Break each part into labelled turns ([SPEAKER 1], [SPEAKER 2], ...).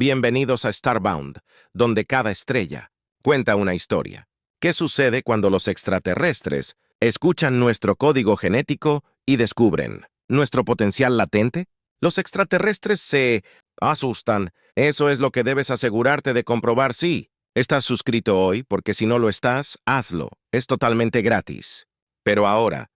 [SPEAKER 1] Bienvenidos a Starbound, donde cada estrella cuenta una historia. ¿Qué sucede cuando los extraterrestres escuchan nuestro código genético y descubren nuestro potencial latente? Los extraterrestres se asustan. Eso es lo que debes asegurarte de comprobar. Sí, estás suscrito hoy, porque si no lo estás, hazlo. Es totalmente gratis. Pero ahora,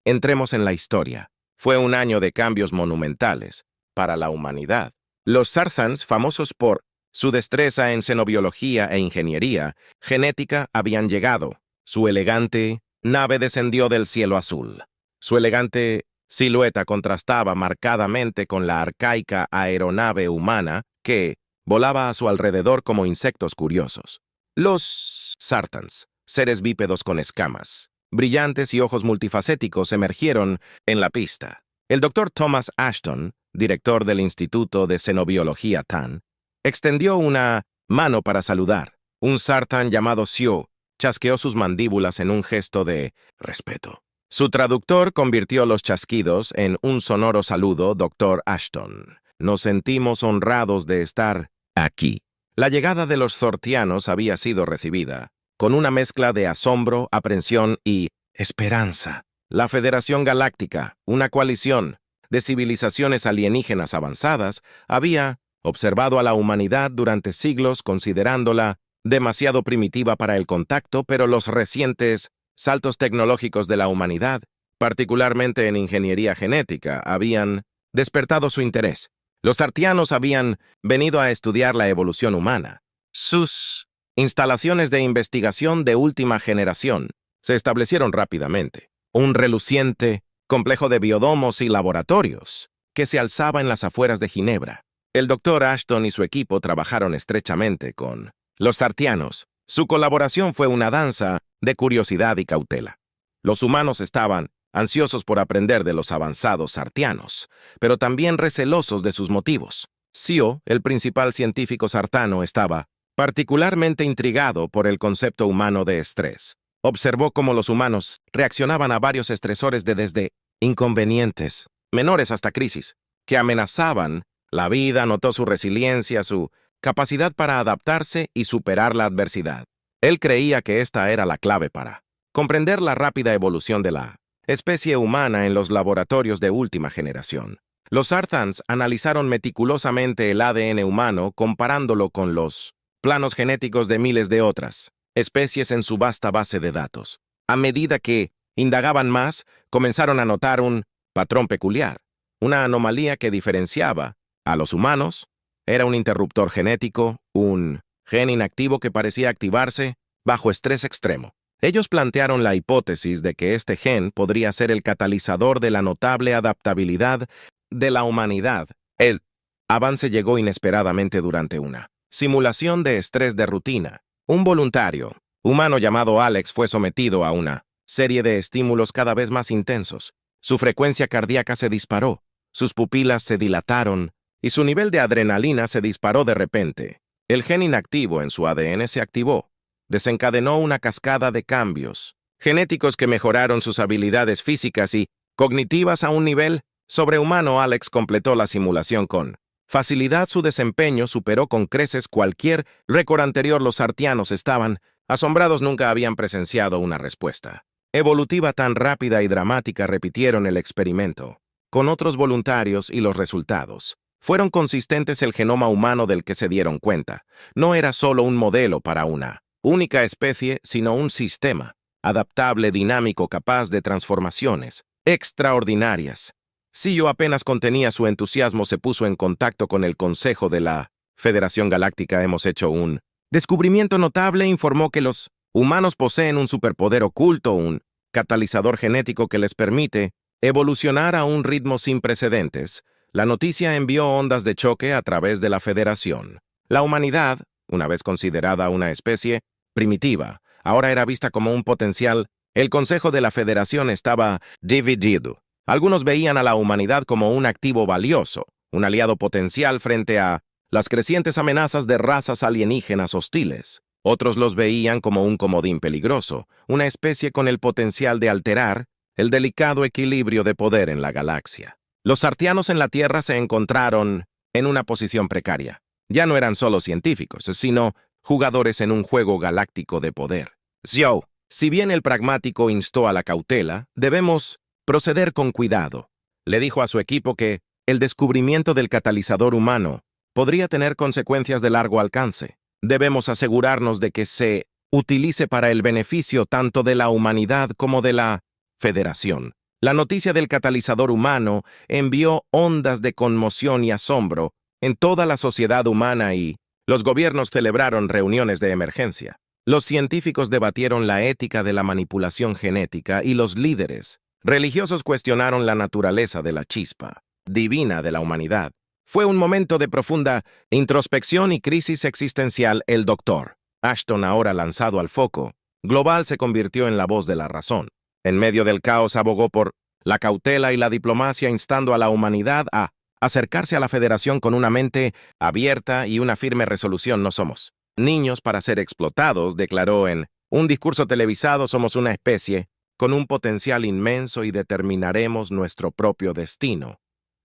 [SPEAKER 1] entremos en la historia. Fue un año de cambios monumentales para la humanidad. Los Sarthans, famosos por su destreza en xenobiología e ingeniería genética, habían llegado. Su elegante nave descendió del cielo azul. Su elegante silueta contrastaba marcadamente con la arcaica aeronave humana que volaba a su alrededor como insectos curiosos. Los Sarthans, seres bípedos con escamas, brillantes y ojos multifacéticos, emergieron en la pista. El Dr. Thomas Ashton, director del Instituto de Xenobiología TAN, extendió una mano para saludar. Un Sarthan llamado Sio chasqueó sus mandíbulas en un gesto de respeto. Su traductor convirtió los chasquidos en un sonoro saludo. Dr. Ashton, nos sentimos honrados de estar aquí. La llegada de los Zortianos había sido recibida con una mezcla de asombro, aprensión y esperanza. La Federación Galáctica, una coalición de civilizaciones alienígenas avanzadas, había observado a la humanidad durante siglos considerándola demasiado primitiva para el contacto, pero los recientes saltos tecnológicos de la humanidad, particularmente en ingeniería genética, habían despertado su interés. Los Tartianos habían venido a estudiar la evolución humana. Sus instalaciones de investigación de última generación se establecieron rápidamente. Un reluciente complejo de biodomos y laboratorios que se alzaba en las afueras de Ginebra. El Dr. Ashton y su equipo trabajaron estrechamente con los Tartianos. Su colaboración fue una danza de curiosidad y cautela. Los humanos estaban ansiosos por aprender de los avanzados sartianos, pero también recelosos de sus motivos. Sio, el principal científico sartano, estaba particularmente intrigado por el concepto humano de estrés. Observó cómo los humanos reaccionaban a varios estresores desde inconvenientes, menores hasta crisis, que amenazaban la vida. Notó su resiliencia, su capacidad para adaptarse y superar la adversidad. Él creía que esta era la clave para comprender la rápida evolución de la especie humana en los laboratorios de última generación. Los Sarthans analizaron meticulosamente el ADN humano comparándolo con los planos genéticos de miles de otras especies en su vasta base de datos. A medida que indagaban más, comenzaron a notar un patrón peculiar, una anomalía que diferenciaba a los humanos. Era un interruptor genético, un gen inactivo que parecía activarse bajo estrés extremo. Ellos plantearon la hipótesis de que este gen podría ser el catalizador de la notable adaptabilidad de la humanidad. El avance llegó inesperadamente durante una simulación de estrés de rutina. Un voluntario humano llamado Alex fue sometido a una serie de estímulos cada vez más intensos. Su frecuencia cardíaca se disparó, sus pupilas se dilataron y su nivel de adrenalina se disparó de repente. El gen inactivo en su ADN se activó. Desencadenó una cascada de cambios genéticos que mejoraron sus habilidades físicas y cognitivas a un nivel sobrehumano. Alex completó la simulación con facilidad. Su desempeño superó con creces cualquier récord anterior. Los sartianos estaban asombrados. Nunca habían presenciado una respuesta evolutiva tan rápida y dramática. Repitieron el experimento con otros voluntarios y los resultados fueron consistentes. El genoma humano del que se dieron cuenta no era solo un modelo para una única especie, sino un sistema adaptable, dinámico, capaz de transformaciones extraordinarias. Sio apenas contenía su entusiasmo. Se puso en contacto con el Consejo de la Federación Galáctica. Hemos hecho un descubrimiento notable. Informó que los humanos poseen un superpoder oculto, un catalizador genético que les permite evolucionar a un ritmo sin precedentes. La noticia envió ondas de choque a través de la Federación. La humanidad, una vez considerada una especie primitiva, ahora era vista como un potencial. El Consejo de la Federación estaba dividido. Algunos veían a la humanidad como un activo valioso, un aliado potencial frente a las crecientes amenazas de razas alienígenas hostiles. Otros los veían como un comodín peligroso, una especie con el potencial de alterar el delicado equilibrio de poder en la galaxia. Los sartianos en la Tierra se encontraron en una posición precaria. Ya no eran solo científicos, sino jugadores en un juego galáctico de poder. Xiao, si bien el pragmático instó a la cautela, debemos proceder con cuidado. Le dijo a su equipo que el descubrimiento del catalizador humano podría tener consecuencias de largo alcance. Debemos asegurarnos de que se utilice para el beneficio tanto de la humanidad como de la Federación. La noticia del catalizador humano envió ondas de conmoción y asombro en toda la sociedad humana y los gobiernos celebraron reuniones de emergencia. Los científicos debatieron la ética de la manipulación genética y los líderes religiosos cuestionaron la naturaleza de la chispa divina de la humanidad. Fue un momento de profunda introspección y crisis existencial. El Dr. Ashton, ahora lanzado al foco global, se convirtió en la voz de la razón. En medio del caos abogó por la cautela y la diplomacia, instando a la humanidad a acercarse a la Federación con una mente abierta y una firme resolución. No somos niños para ser explotados, declaró en un discurso televisado. Somos una especie con un potencial inmenso y determinaremos nuestro propio destino.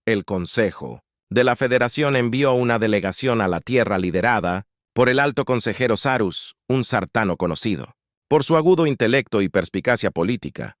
[SPEAKER 1] El Consejo de la Federación envió una delegación a la Tierra liderada por el alto consejero Sarus, un sartano conocido por su agudo intelecto y perspicacia política.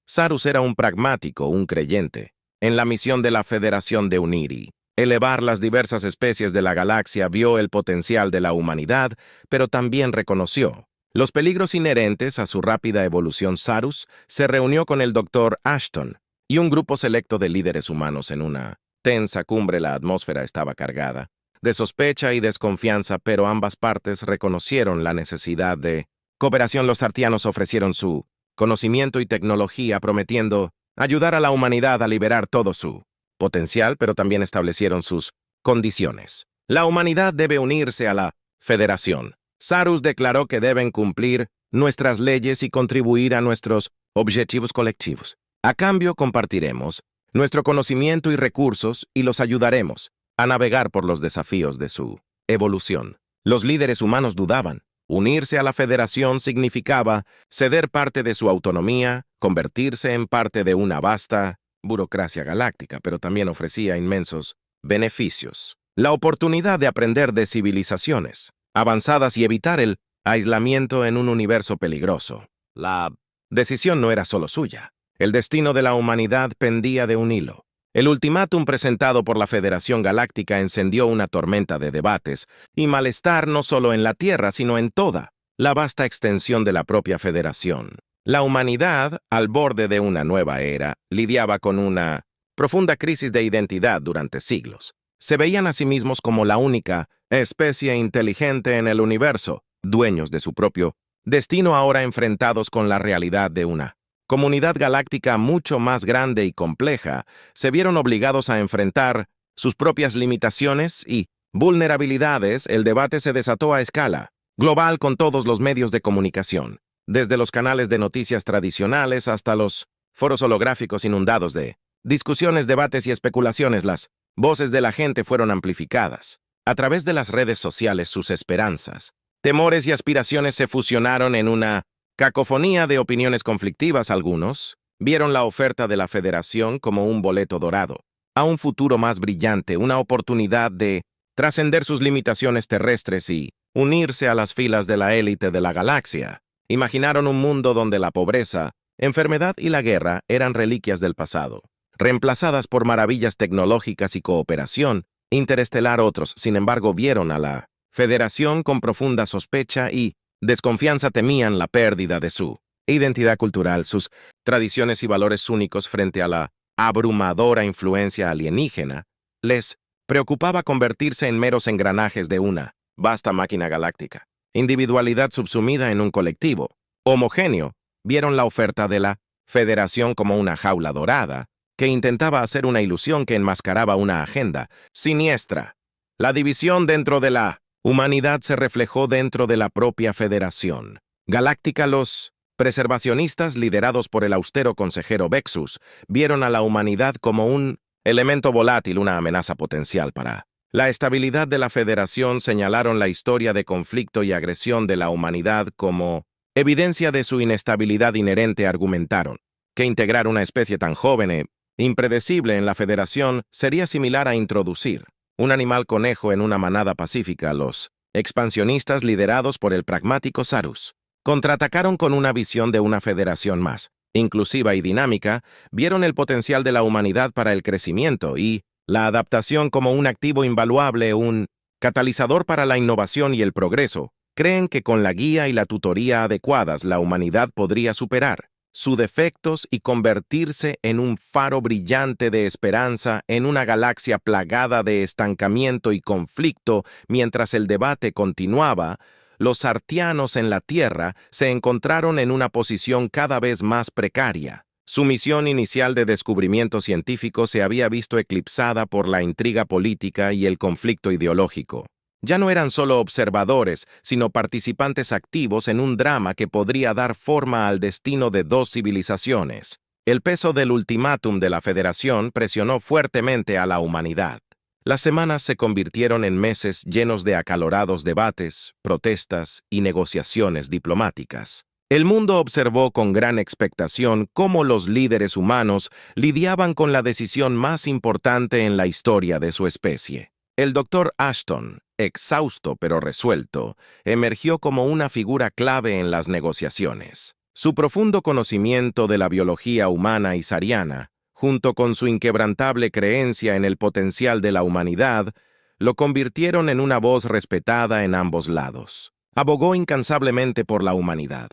[SPEAKER 1] Sarus era un pragmático, un creyente en la misión de la Federación de unir y elevar las diversas especies de la galaxia. Vio el potencial de la humanidad, pero también reconoció los peligros inherentes a su rápida evolución. Sarus se reunió con el Dr. Ashton y un grupo selecto de líderes humanos en una tensa cumbre. La atmósfera estaba cargada de sospecha y desconfianza, pero ambas partes reconocieron la necesidad de cooperación. Los sartianos ofrecieron su conocimiento y tecnología, prometiendo ayudar a la humanidad a liberar todo su potencial, pero también establecieron sus condiciones. La humanidad debe unirse a la Federación. Sarus declaró que deben cumplir nuestras leyes y contribuir a nuestros objetivos colectivos. A cambio, compartiremos nuestro conocimiento y recursos y los ayudaremos a navegar por los desafíos de su evolución. Los líderes humanos dudaban. Unirse a la Federación significaba ceder parte de su autonomía, convertirse en parte de una vasta burocracia galáctica, pero también ofrecía inmensos beneficios. La oportunidad de aprender de civilizaciones avanzadas y evitar el aislamiento en un universo peligroso. La decisión no era solo suya. El destino de la humanidad pendía de un hilo. El ultimátum presentado por la Federación Galáctica encendió una tormenta de debates y malestar no solo en la Tierra, sino en toda la vasta extensión de la propia Federación. La humanidad, al borde de una nueva era, lidiaba con una profunda crisis de identidad durante siglos. Se veían a sí mismos como la única especie inteligente en el universo, dueños de su propio destino. Ahora enfrentados con la realidad de una comunidad galáctica mucho más grande y compleja, se vieron obligados a enfrentar sus propias limitaciones y vulnerabilidades. El debate se desató a escala global con todos los medios de comunicación, desde los canales de noticias tradicionales hasta los foros holográficos inundados de discusiones, debates y especulaciones. Las voces de la gente fueron amplificadas. A través de las redes sociales, sus esperanzas, temores y aspiraciones se fusionaron en una cacofonía de opiniones conflictivas. Algunos vieron la oferta de la Federación como un boleto dorado a un futuro más brillante, una oportunidad de trascender sus limitaciones terrestres y unirse a las filas de la élite de la galaxia. Imaginaron un mundo donde la pobreza, enfermedad y la guerra eran reliquias del pasado, reemplazadas por maravillas tecnológicas y cooperación interestelar. Otros, sin embargo, vieron a la Federación con profunda sospecha y desconfianza. Temían la pérdida de su identidad cultural, sus tradiciones y valores únicos frente a la abrumadora influencia alienígena. Les preocupaba convertirse en meros engranajes de una vasta máquina galáctica. Individualidad subsumida en un colectivo homogéneo. Vieron la oferta de la Federación como una jaula dorada que intentaba hacer una ilusión que enmascaraba una agenda siniestra. La división dentro de la humanidad se reflejó dentro de la propia Federación Galáctica. Los preservacionistas, liderados por el austero consejero Vexus, vieron a la humanidad como un elemento volátil, una amenaza potencial para la estabilidad de la Federación. Señalaron la historia de conflicto y agresión de la humanidad como evidencia de su inestabilidad inherente. Argumentaron que integrar una especie tan joven e impredecible en la Federación sería similar a introducir un animal conejo en una manada pacífica, los expansionistas liderados por el pragmático Sarus contraatacaron con una visión de una federación más inclusiva y dinámica, vieron el potencial de la humanidad para el crecimiento y la adaptación como un activo invaluable, un catalizador para la innovación y el progreso. Creen que con la guía y la tutoría adecuadas la humanidad podría superar sus defectos y convertirse en un faro brillante de esperanza en una galaxia plagada de estancamiento y conflicto. Mientras el debate continuaba, los artianos en la Tierra se encontraron en una posición cada vez más precaria. Su misión inicial de descubrimiento científico se había visto eclipsada por la intriga política y el conflicto ideológico. Ya no eran solo observadores, sino participantes activos en un drama que podría dar forma al destino de dos civilizaciones. El peso del ultimátum de la Federación presionó fuertemente a la humanidad. Las semanas se convirtieron en meses llenos de acalorados debates, protestas y negociaciones diplomáticas. El mundo observó con gran expectación cómo los líderes humanos lidiaban con la decisión más importante en la historia de su especie. El Dr. Ashton, exhausto pero resuelto, emergió como una figura clave en las negociaciones. Su profundo conocimiento de la biología humana y sariana, junto con su inquebrantable creencia en el potencial de la humanidad, lo convirtieron en una voz respetada en ambos lados. Abogó incansablemente por la humanidad,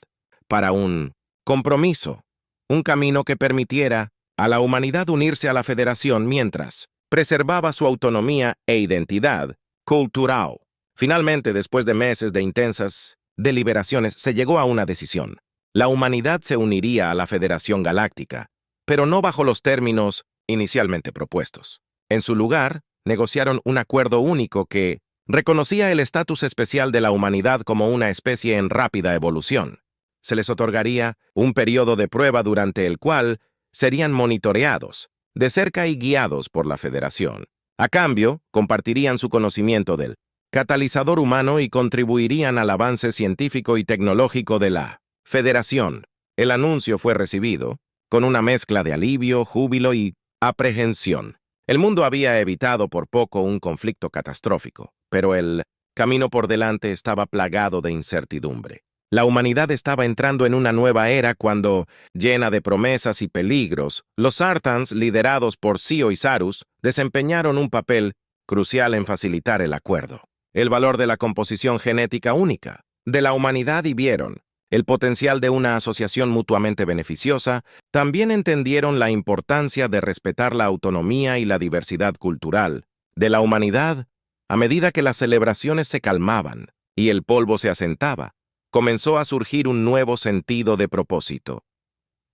[SPEAKER 1] para un compromiso, un camino que permitiera a la humanidad unirse a la Federación mientras preservaba su autonomía e identidad cultural. Finalmente, después de meses de intensas deliberaciones, se llegó a una decisión. La humanidad se uniría a la Federación Galáctica, pero no bajo los términos inicialmente propuestos. En su lugar, negociaron un acuerdo único que reconocía el estatus especial de la humanidad como una especie en rápida evolución. Se les otorgaría un periodo de prueba durante el cual serían monitoreados de cerca y guiados por la Federación. A cambio, compartirían su conocimiento del catalizador humano y contribuirían al avance científico y tecnológico de la Federación. El anuncio fue recibido con una mezcla de alivio, júbilo y aprehensión. El mundo había evitado por poco un conflicto catastrófico, pero el camino por delante estaba plagado de incertidumbre. La humanidad estaba entrando en una nueva era cuando, llena de promesas y peligros, los Sartans, liderados por Sio y Sarus, desempeñaron un papel crucial en facilitar el acuerdo. El valor de la composición genética única de la humanidad y vieron el potencial de una asociación mutuamente beneficiosa, también entendieron la importancia de respetar la autonomía y la diversidad cultural de la humanidad. A medida que las celebraciones se calmaban y el polvo se asentaba, comenzó a surgir un nuevo sentido de propósito.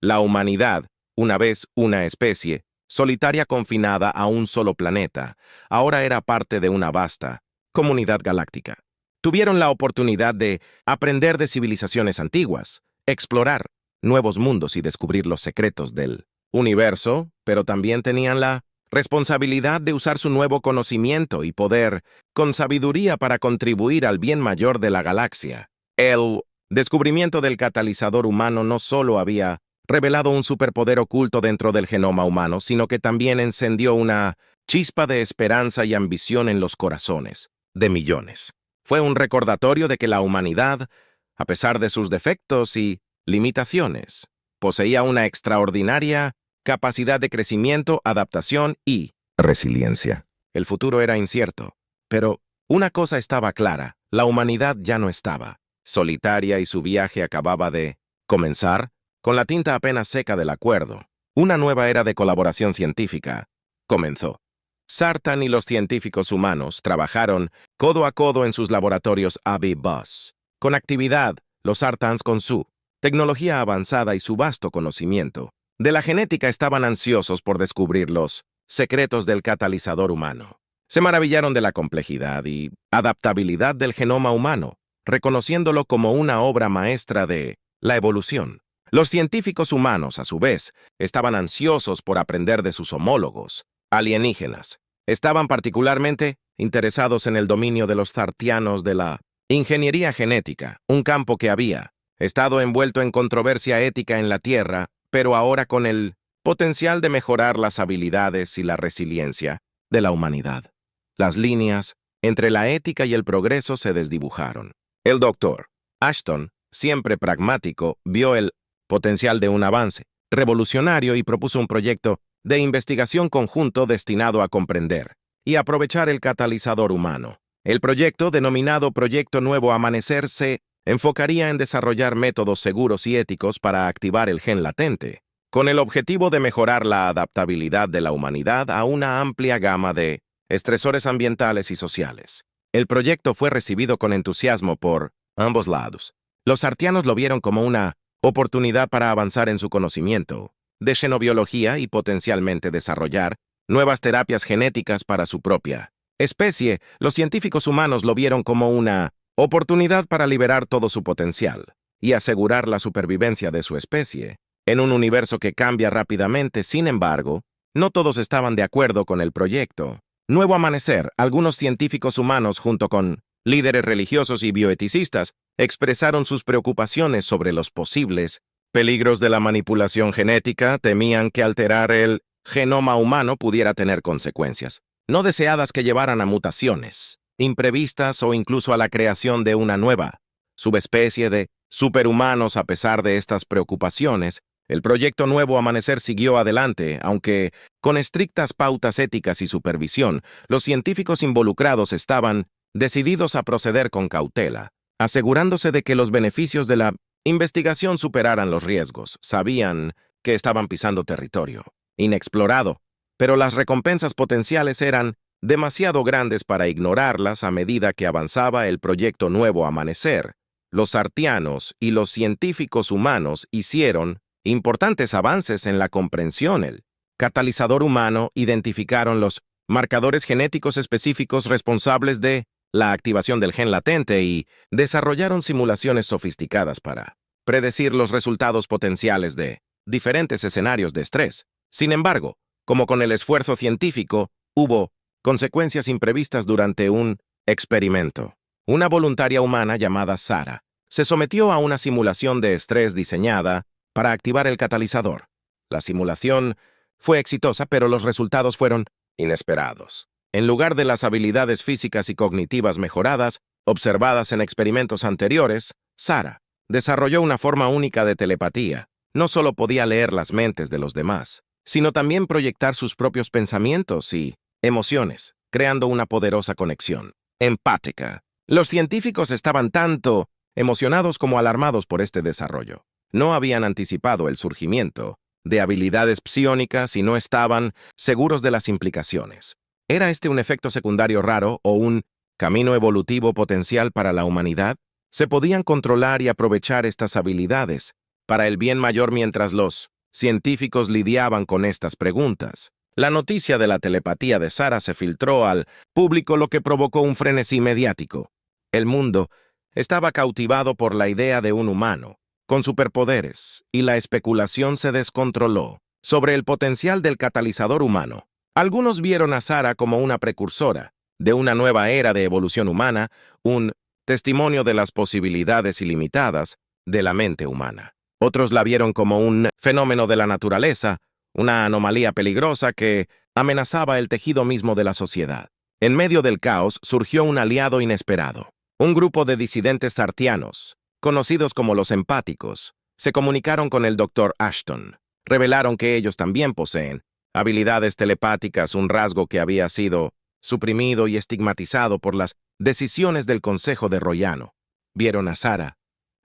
[SPEAKER 1] La humanidad, una vez una especie, solitaria confinada a un solo planeta, ahora era parte de una vasta comunidad galáctica. Tuvieron la oportunidad de aprender de civilizaciones antiguas, explorar nuevos mundos y descubrir los secretos del universo, pero también tenían la responsabilidad de usar su nuevo conocimiento y poder con sabiduría para contribuir al bien mayor de la galaxia. El descubrimiento del catalizador humano no solo había revelado un superpoder oculto dentro del genoma humano, sino que también encendió una chispa de esperanza y ambición en los corazones de millones. Fue un recordatorio de que la humanidad, a pesar de sus defectos y limitaciones, poseía una extraordinaria capacidad de crecimiento, adaptación y resiliencia. El futuro era incierto, pero una cosa estaba clara: la humanidad ya no estaba solitaria y su viaje acababa de comenzar. Con la tinta apenas seca del acuerdo, una nueva era de colaboración científica comenzó. Sartan y los científicos humanos trabajaron codo a codo en sus laboratorios Avi-Bus. Con actividad, los Sartans, con su tecnología avanzada y su vasto conocimiento de la genética, estaban ansiosos por descubrir los secretos del catalizador humano. Se maravillaron de la complejidad y adaptabilidad del genoma humano, reconociéndolo como una obra maestra de la evolución. Los científicos humanos, a su vez, estaban ansiosos por aprender de sus homólogos alienígenas. Estaban particularmente interesados en el dominio de los zartianos de la ingeniería genética, un campo que había estado envuelto en controversia ética en la Tierra, pero ahora con el potencial de mejorar las habilidades y la resiliencia de la humanidad. Las líneas entre la ética y el progreso se desdibujaron. El doctor Ashton, siempre pragmático, vio el potencial de un avance revolucionario y propuso un proyecto de investigación conjunto destinado a comprender y aprovechar el catalizador humano. El proyecto, denominado Proyecto Nuevo Amanecer, se enfocaría en desarrollar métodos seguros y éticos para activar el gen latente, con el objetivo de mejorar la adaptabilidad de la humanidad a una amplia gama de estresores ambientales y sociales. El proyecto fue recibido con entusiasmo por ambos lados. Los sartianos lo vieron como una oportunidad para avanzar en su conocimiento de xenobiología y potencialmente desarrollar nuevas terapias genéticas para su propia especie. Los científicos humanos lo vieron como una oportunidad para liberar todo su potencial y asegurar la supervivencia de su especie. En un universo que cambia rápidamente, sin embargo, no todos estaban de acuerdo con el proyecto Nuevo Amanecer. Algunos científicos humanos, junto con líderes religiosos y bioeticistas, expresaron sus preocupaciones sobre los posibles peligros de la manipulación genética. Temían que alterar el genoma humano pudiera tener consecuencias no deseadas que llevaran a mutaciones imprevistas o incluso a la creación de una nueva subespecie de superhumanos. A pesar de estas preocupaciones, el proyecto Nuevo Amanecer siguió adelante, aunque con estrictas pautas éticas y supervisión. Los científicos involucrados estaban decididos a proceder con cautela, asegurándose de que los beneficios de la investigación superaran los riesgos. Sabían que estaban pisando territorio inexplorado, pero las recompensas potenciales eran demasiado grandes para ignorarlas. A medida que avanzaba el proyecto Nuevo Amanecer, los sartianos y los científicos humanos hicieron importantes avances en la comprensión del catalizador humano. Identificaron los marcadores genéticos específicos responsables de la activación del gen latente y desarrollaron simulaciones sofisticadas para predecir los resultados potenciales de diferentes escenarios de estrés. Sin embargo, como con el esfuerzo científico, hubo consecuencias imprevistas durante un experimento. Una voluntaria humana llamada Sarah se sometió a una simulación de estrés diseñada para activar el catalizador. La simulación fue exitosa, pero los resultados fueron inesperados. En lugar de las habilidades físicas y cognitivas mejoradas observadas en experimentos anteriores, Sarah desarrolló una forma única de telepatía. No solo podía leer las mentes de los demás, sino también proyectar sus propios pensamientos y emociones, creando una poderosa conexión empática. Los científicos estaban tanto emocionados como alarmados por este desarrollo. No habían anticipado el surgimiento de habilidades psiónicas y no estaban seguros de las implicaciones. ¿Era este un efecto secundario raro o un camino evolutivo potencial para la humanidad? ¿Se podían controlar y aprovechar estas habilidades para el bien mayor? Mientras los científicos lidiaban con estas preguntas, la noticia de la telepatía de Sarah se filtró al público, lo que provocó un frenesí mediático. El mundo estaba cautivado por la idea de un humano con superpoderes, y la especulación se descontroló sobre el potencial del catalizador humano. Algunos vieron a Sarah como una precursora de una nueva era de evolución humana, un testimonio de las posibilidades ilimitadas de la mente humana. Otros la vieron como un fenómeno de la naturaleza, una anomalía peligrosa que amenazaba el tejido mismo de la sociedad. En medio del caos surgió un aliado inesperado. Un grupo de disidentes sartianos, conocidos como los empáticos, se comunicaron con el Dr. Ashton. Revelaron que ellos también poseen habilidades telepáticas, un rasgo que había sido suprimido y estigmatizado por las decisiones del Consejo de Royano. Vieron a Sarah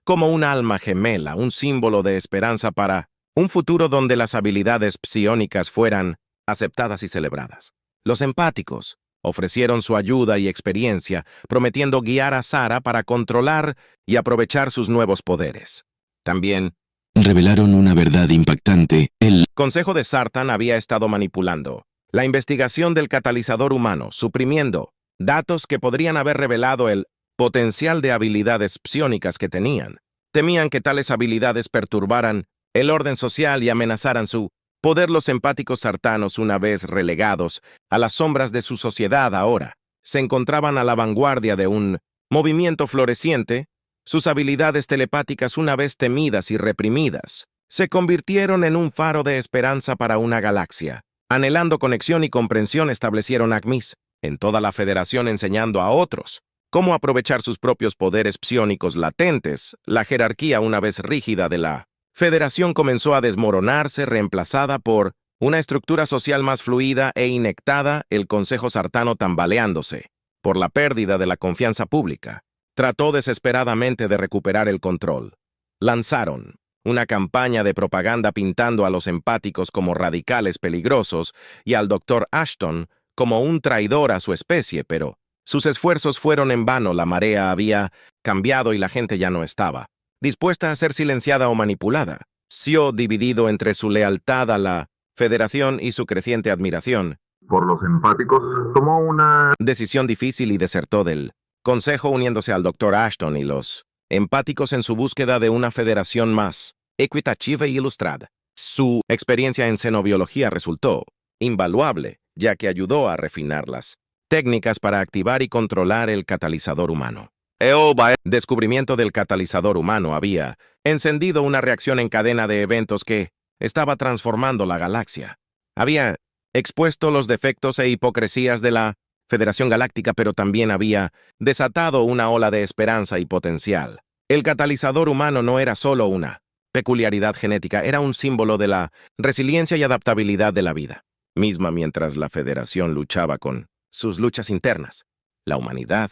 [SPEAKER 1] como un alma gemela, un símbolo de esperanza para un futuro donde las habilidades psiónicas fueran aceptadas y celebradas. Los empáticos ofrecieron su ayuda y experiencia, prometiendo guiar a Sarah para controlar y aprovechar sus nuevos poderes. También revelaron una verdad impactante. El Consejo de Sartan había estado manipulando la investigación del catalizador humano, suprimiendo datos que podrían haber revelado el potencial de habilidades psiónicas que tenían. Temían que tales habilidades perturbaran el orden social y amenazaran su poder. Los empáticos sartanos, una vez relegados a las sombras de su sociedad, ahora se encontraban a la vanguardia de un movimiento floreciente. Sus habilidades telepáticas, una vez temidas y reprimidas, se convirtieron en un faro de esperanza para una galaxia. Anhelando conexión y comprensión, establecieron ACMIS en toda la federación enseñando a otros cómo aprovechar sus propios poderes psiónicos latentes. La jerarquía, una vez rígida de la federación, comenzó a desmoronarse, reemplazada por una estructura social más fluida e inectada. El Consejo Sartano, tambaleándose por la pérdida de la confianza pública, trató desesperadamente de recuperar el control. Lanzaron una campaña de propaganda pintando a los empáticos como radicales peligrosos y al Dr. Ashton como un traidor a su especie, pero sus esfuerzos fueron en vano. La marea había cambiado y la gente ya no estaba dispuesta a ser silenciada o manipulada. Sio, dividido entre su lealtad a la Federación y su creciente admiración
[SPEAKER 2] por los empáticos, tomó una
[SPEAKER 1] decisión difícil y desertó del Consejo, uniéndose al Dr. Ashton y los empáticos en su búsqueda de una federación más equitativa e ilustrada. Su experiencia en xenobiología resultó invaluable, ya que ayudó a refinar las técnicas para activar y controlar el catalizador humano. El descubrimiento del catalizador humano había encendido una reacción en cadena de eventos que estaba transformando la galaxia. Había expuesto los defectos e hipocresías de la Federación Galáctica, pero también había desatado una ola de esperanza y potencial. El catalizador humano no era solo una peculiaridad genética, era un símbolo de la resiliencia y adaptabilidad de la vida misma. Mientras la Federación luchaba con sus luchas internas, la humanidad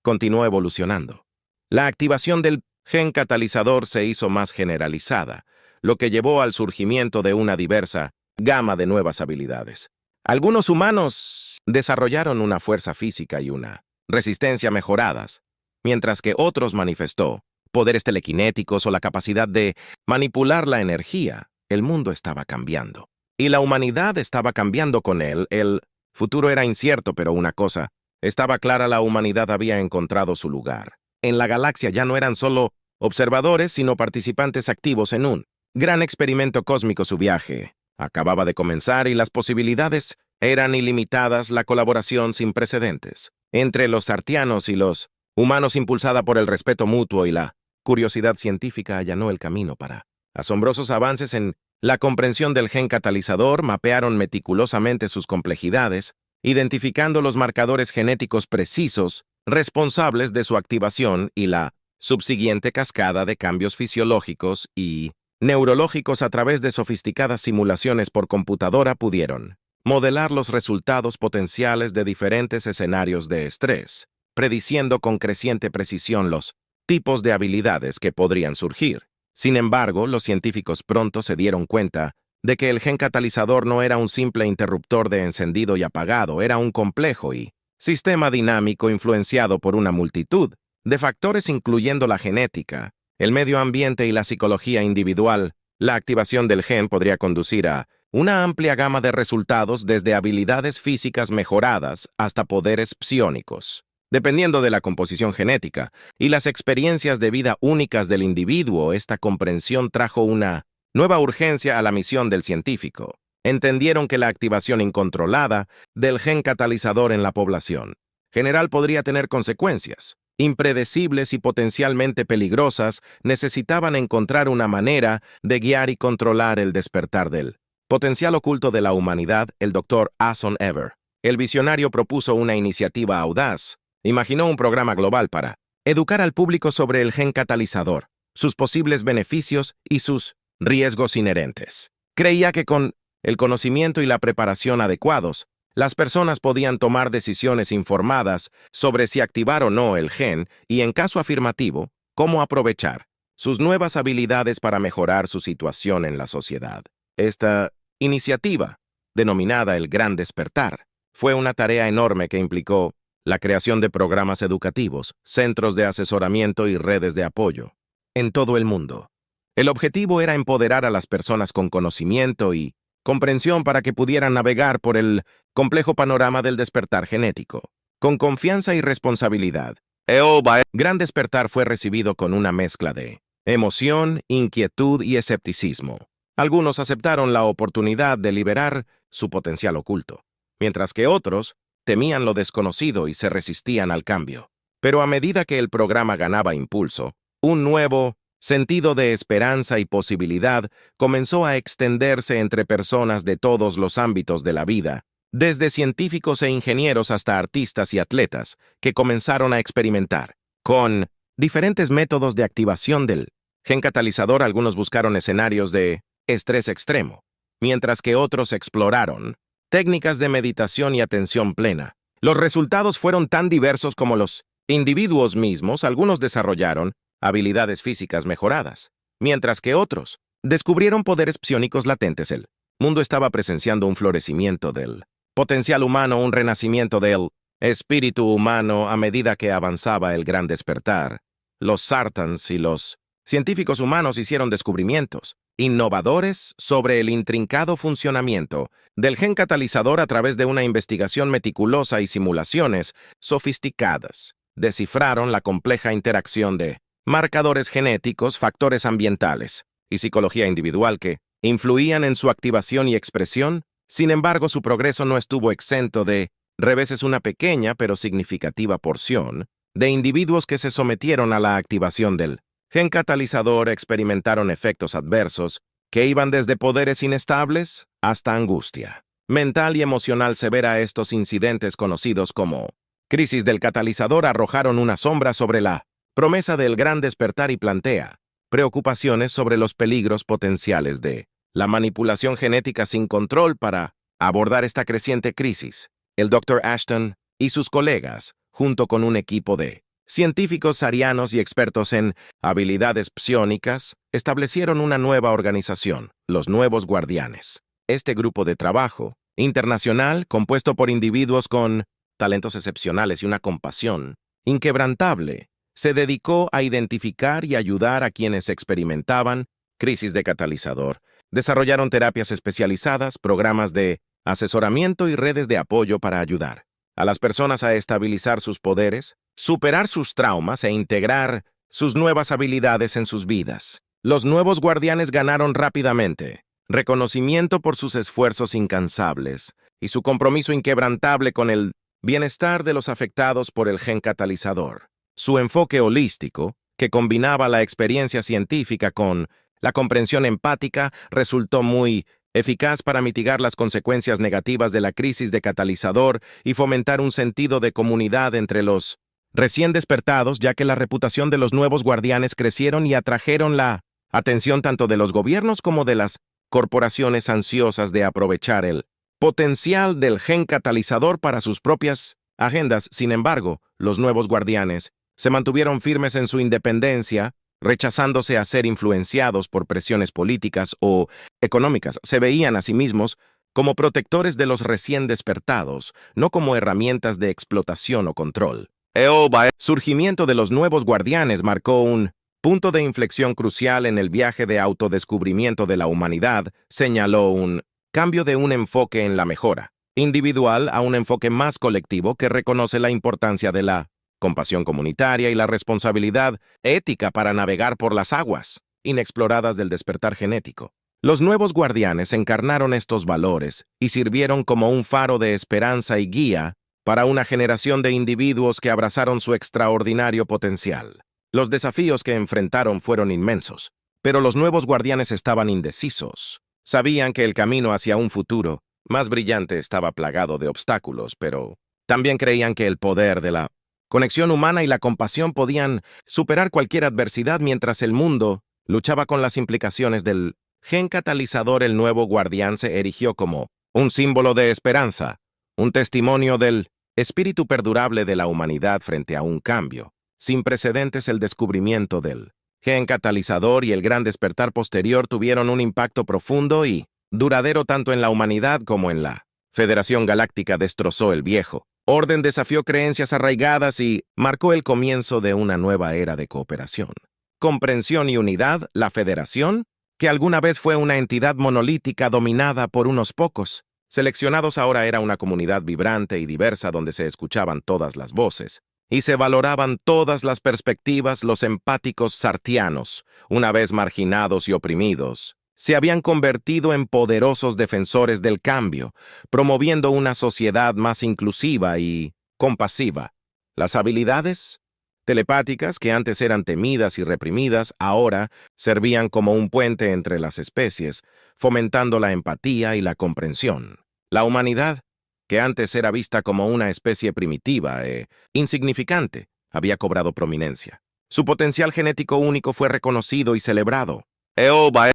[SPEAKER 1] continuó evolucionando. La activación del gen catalizador se hizo más generalizada, lo que llevó al surgimiento de una diversa gama de nuevas habilidades. Algunos humanos desarrollaron una fuerza física y una resistencia mejoradas, mientras que otros manifestó poderes telequinéticos o la capacidad de manipular la energía. El mundo estaba cambiando, y la humanidad estaba cambiando con él. El futuro era incierto, pero una cosa estaba clara: la humanidad había encontrado su lugar. En la galaxia ya no eran solo observadores, sino participantes activos en un gran experimento cósmico. Su viaje acababa de comenzar y las posibilidades eran ilimitadas. La colaboración sin precedentes entre los sartianos y los humanos, impulsada por el respeto mutuo y la curiosidad científica, allanó el camino para asombrosos avances en la comprensión del gen catalizador. Mapearon meticulosamente sus complejidades, identificando los marcadores genéticos precisos responsables de su activación y la subsiguiente cascada de cambios fisiológicos y neurológicos. A través de sofisticadas simulaciones por computadora pudieron modelar los resultados potenciales de diferentes escenarios de estrés, prediciendo con creciente precisión los tipos de habilidades que podrían surgir. Sin embargo, los científicos pronto se dieron cuenta de que el gen catalizador no era un simple interruptor de encendido y apagado, era un complejo y sistema dinámico influenciado por una multitud de factores, incluyendo la genética, el medio ambiente y la psicología individual. La activación del gen podría conducir a una amplia gama de resultados, desde habilidades físicas mejoradas hasta poderes psiónicos, dependiendo de la composición genética y las experiencias de vida únicas del individuo. Esta comprensión trajo una nueva urgencia a la misión del científico. Entendieron que la activación incontrolada del gen catalizador en la población general podría tener consecuencias impredecibles y potencialmente peligrosas. Necesitaban encontrar una manera de guiar y controlar el despertar del potencial oculto de la humanidad. El Dr. Ason Ever, el visionario, propuso una iniciativa audaz. Imaginó un programa global para educar al público sobre el gen catalizador, sus posibles beneficios y sus riesgos inherentes. Creía que con el conocimiento y la preparación adecuados, las personas podían tomar decisiones informadas sobre si activar o no el gen y, en caso afirmativo, cómo aprovechar sus nuevas habilidades para mejorar su situación en la sociedad. Esta iniciativa, denominada el Gran Despertar, fue una tarea enorme que implicó la creación de programas educativos, centros de asesoramiento y redes de apoyo en todo el mundo. El objetivo era empoderar a las personas con conocimiento y comprensión para que pudieran navegar por el complejo panorama del despertar genético con confianza y responsabilidad. El Gran Despertar fue recibido con una mezcla de emoción, inquietud y escepticismo. Algunos aceptaron la oportunidad de liberar su potencial oculto, mientras que otros temían lo desconocido y se resistían al cambio. Pero a medida que el programa ganaba impulso, un nuevo sentido de esperanza y posibilidad comenzó a extenderse entre personas de todos los ámbitos de la vida. desde científicos e ingenieros hasta artistas y atletas, que comenzaron a experimentar con diferentes métodos de activación del gen catalizador. Algunos buscaron escenarios de estrés extremo, mientras que otros exploraron técnicas de meditación y atención plena. Los resultados fueron tan diversos como los individuos mismos. Algunos desarrollaron habilidades físicas mejoradas, mientras que otros descubrieron poderes psiónicos latentes. El mundo estaba presenciando un florecimiento del potencial humano, un renacimiento del espíritu humano a medida que avanzaba el gran despertar. Los Sartans y los científicos humanos hicieron descubrimientos innovadores sobre el intrincado funcionamiento del gen catalizador a través de una investigación meticulosa y simulaciones sofisticadas. Descifraron la compleja interacción de marcadores genéticos, factores ambientales y psicología individual que influían en su activación y expresión. Sin embargo, su progreso no estuvo exento de reveses. Una pequeña pero significativa porción de individuos que se sometieron a la activación del gen catalizador experimentaron efectos adversos que iban desde poderes inestables hasta angustia mental y emocional severa. Estos incidentes, conocidos como crisis del catalizador, arrojaron una sombra sobre la promesa del gran despertar y plantea preocupaciones sobre los peligros potenciales de la manipulación genética sin control. Para abordar esta creciente crisis, el Dr. Ashton y sus colegas, junto con un equipo de científicos arianos y expertos en habilidades psiónicas, establecieron una nueva organización, los Nuevos Guardianes. Este grupo de trabajo internacional, compuesto por individuos con talentos excepcionales y una compasión inquebrantable, se dedicó a identificar y ayudar a quienes experimentaban crisis de catalizador. Desarrollaron terapias especializadas, programas de asesoramiento y redes de apoyo para ayudar a las personas a estabilizar sus poderes, superar sus traumas e integrar sus nuevas habilidades en sus vidas. Los Nuevos Guardianes ganaron rápidamente reconocimiento por sus esfuerzos incansables y su compromiso inquebrantable con el bienestar de los afectados por el gen catalizador. Su enfoque holístico, que combinaba la experiencia científica con la comprensión empática, resultó muy eficaz para mitigar las consecuencias negativas de la crisis de catalizador y fomentar un sentido de comunidad entre los recién despertados, ya que la reputación de los Nuevos Guardianes crecieron y atrajeron la atención tanto de los gobiernos como de las corporaciones ansiosas de aprovechar el potencial del gen catalizador para sus propias agendas. Sin embargo, los Nuevos Guardianes se mantuvieron firmes en su independencia, rechazándose a ser influenciados por presiones políticas o económicas. Se veían a sí mismos como protectores de los recién despertados, no como herramientas de explotación o control. El surgimiento de los Nuevos Guardianes marcó un punto de inflexión crucial en el viaje de autodescubrimiento de la humanidad. Señaló un cambio de un enfoque en la mejora individual a un enfoque más colectivo que reconoce la importancia de la compasión comunitaria y la responsabilidad ética para navegar por las aguas inexploradas del despertar genético. Los Nuevos Guardianes encarnaron estos valores y sirvieron como un faro de esperanza y guía para una generación de individuos que abrazaron su extraordinario potencial. Los desafíos que enfrentaron fueron inmensos, pero los Nuevos Guardianes estaban indecisos. Sabían que el camino hacia un futuro más brillante estaba plagado de obstáculos, pero también creían que el poder de la conexión humana y la compasión podían superar cualquier adversidad. Mientras el mundo luchaba con las implicaciones del gen catalizador, el Nuevo Guardián se erigió como un símbolo de esperanza, un testimonio del espíritu perdurable de la humanidad frente a un cambio sin precedentes. El descubrimiento del gen catalizador y el gran despertar posterior tuvieron un impacto profundo y duradero tanto en la humanidad como en la Federación Galáctica. Destrozó el viejo orden, desafió creencias arraigadas y marcó el comienzo de una nueva era de cooperación, comprensión y unidad. La Federación, que alguna vez fue una entidad monolítica dominada por unos pocos seleccionados, ahora era una comunidad vibrante y diversa donde se escuchaban todas las voces y se valoraban todas las perspectivas. Los empáticos sartianos, una vez marginados y oprimidos, se habían convertido en poderosos defensores del cambio, promoviendo una sociedad más inclusiva y compasiva. Las habilidades telepáticas, que antes eran temidas y reprimidas, ahora servían como un puente entre las especies, fomentando la empatía y la comprensión. La humanidad que antes era vista como una especie primitiva e insignificante, había cobrado prominencia. Su potencial genético único fue reconocido y celebrado.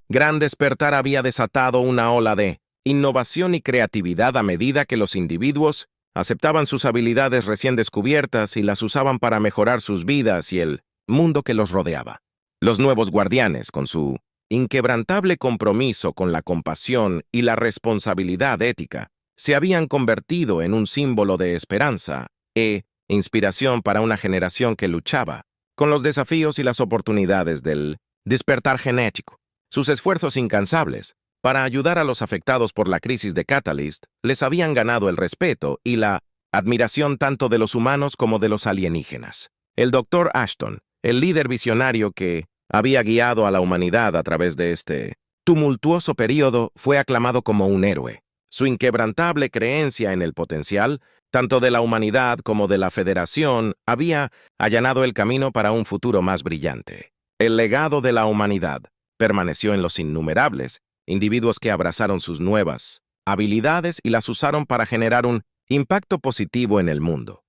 [SPEAKER 1] Gran despertar había desatado una ola de innovación y creatividad a medida que los individuos aceptaban sus habilidades recién descubiertas y las usaban para mejorar sus vidas y el mundo que los rodeaba. Los nuevos guardianes, con su inquebrantable compromiso con la compasión y la responsabilidad ética, se habían convertido en un símbolo de esperanza e inspiración para una generación que luchaba con los desafíos y las oportunidades del despertar genético. Sus esfuerzos incansables para ayudar a los afectados por la crisis de Catalyst les habían ganado el respeto y la admiración tanto de los humanos como de los alienígenas. El Dr. Ashton, el líder visionario que había guiado a la humanidad a través de este tumultuoso período, fue aclamado como un héroe. Su inquebrantable creencia en el potencial, tanto de la humanidad como de la Federación, había allanado el camino para un futuro más brillante. El legado de la humanidad permaneció en los innumerables individuos que abrazaron sus nuevas habilidades y las usaron para generar un impacto positivo en el mundo.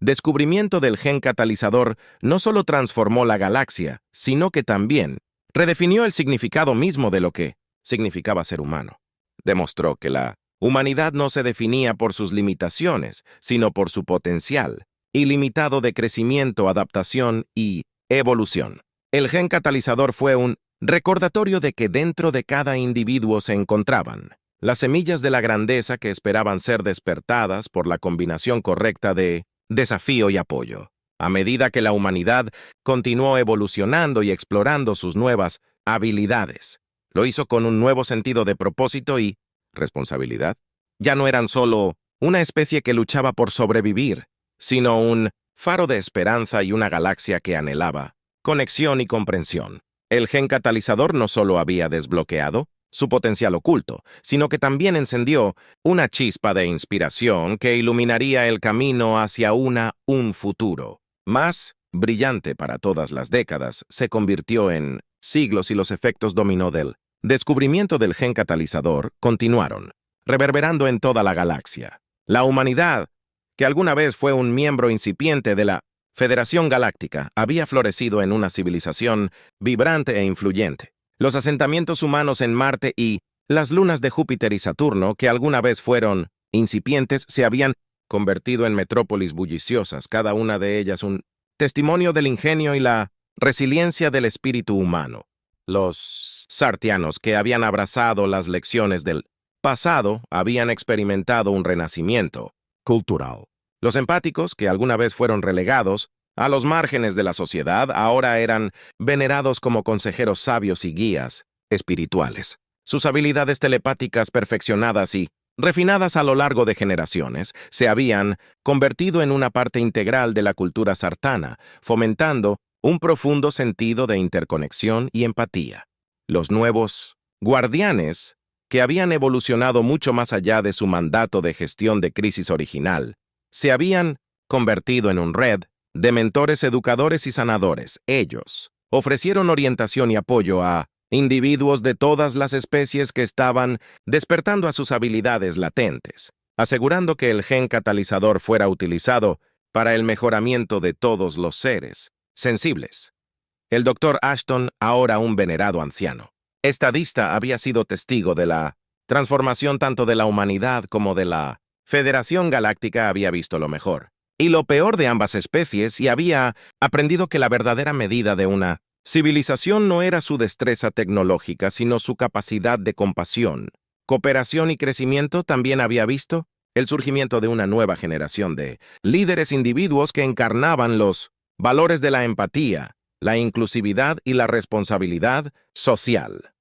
[SPEAKER 1] Descubrimiento del gen catalizador no solo transformó la galaxia, sino que también redefinió el significado mismo de lo que significaba ser humano. Demostró que la humanidad no se definía por sus limitaciones, sino por su potencial ilimitado de crecimiento, adaptación y evolución. El gen catalizador fue un recordatorio de que dentro de cada individuo se encontraban las semillas de la grandeza que esperaban ser despertadas por la combinación correcta de desafío y apoyo. A medida que la humanidad continuó evolucionando y explorando sus nuevas habilidades, lo hizo con un nuevo sentido de propósito y responsabilidad. Ya no eran solo una especie que luchaba por sobrevivir, sino un faro de esperanza y una galaxia que anhelaba conexión y comprensión. El gen catalizador no solo había desbloqueado su potencial oculto, sino que también encendió una chispa de inspiración que iluminaría el camino hacia un futuro más brillante para todas las décadas. Se convirtió en siglos y los efectos dominó del descubrimiento del gen catalizador continuaron, reverberando en toda la galaxia. La humanidad, que alguna vez fue un miembro incipiente de la Federación Galáctica, había florecido en una civilización vibrante e influyente. Los asentamientos humanos en Marte y las lunas de Júpiter y Saturno, que alguna vez fueron incipientes, se habían convertido en metrópolis bulliciosas, cada una de ellas un testimonio del ingenio y la resiliencia del espíritu humano. Los sartianos, que habían abrazado las lecciones del pasado, habían experimentado un renacimiento cultural. Los empáticos, que alguna vez fueron relegados a los márgenes de la sociedad, ahora eran venerados como consejeros sabios y guías espirituales. Sus habilidades telepáticas perfeccionadas y refinadas a lo largo de generaciones, se habían convertido en una parte integral de la cultura sartana, fomentando un profundo sentido de interconexión y empatía. Los nuevos guardianes, que habían evolucionado mucho más allá de su mandato de gestión de crisis original, se habían convertido en una red de mentores, educadores y sanadores. Ellos ofrecieron orientación y apoyo a individuos de todas las especies que estaban despertando a sus habilidades latentes, asegurando que el gen catalizador fuera utilizado para el mejoramiento de todos los seres sensibles. El Dr. Ashton, ahora un venerado anciano, estadista, había sido testigo de la transformación tanto de la humanidad como de la Federación Galáctica. Había visto lo mejor y lo peor de ambas especies y había aprendido que la verdadera medida de una civilización no era su destreza tecnológica, sino su capacidad de compasión, cooperación y crecimiento. También había visto el surgimiento de una nueva generación de líderes individuos que encarnaban los valores de la empatía, la inclusividad y la responsabilidad social.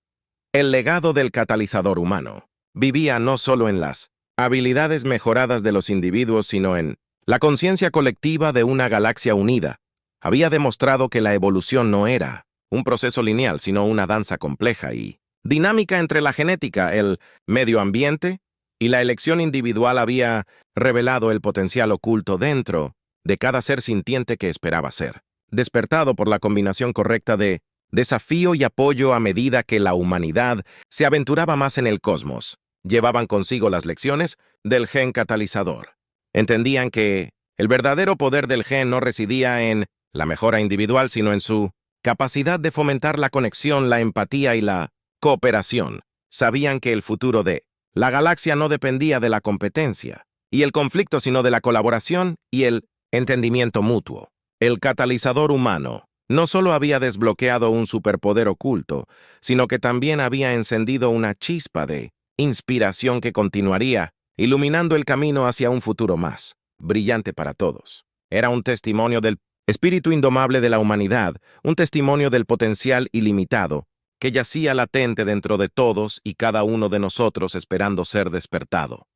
[SPEAKER 1] El legado del catalizador humano vivía no solo en las habilidades mejoradas de los individuos, sino en la conciencia colectiva de una galaxia unida. Había demostrado que la evolución no era un proceso lineal, sino una danza compleja y dinámica entre la genética, el medio ambiente y la elección individual. Había revelado el potencial oculto dentro de cada ser sintiente que esperaba ser despertado por la combinación correcta de desafío y apoyo. A medida que la humanidad se aventuraba más en el cosmos, llevaban consigo las lecciones del gen catalizador. Entendían que el verdadero poder del gen no residía en la mejora individual, sino en su capacidad de fomentar la conexión, la empatía y la cooperación. Sabían que el futuro de la galaxia no dependía de la competencia y el conflicto, sino de la colaboración y el entendimiento mutuo. El catalizador humano no solo había desbloqueado un superpoder oculto, sino que también había encendido una chispa de inspiración que continuaría iluminando el camino hacia un futuro más brillante para todos. Era un testimonio del espíritu indomable de la humanidad, un testimonio del potencial ilimitado que yacía latente dentro de todos y cada uno de nosotros esperando ser despertado.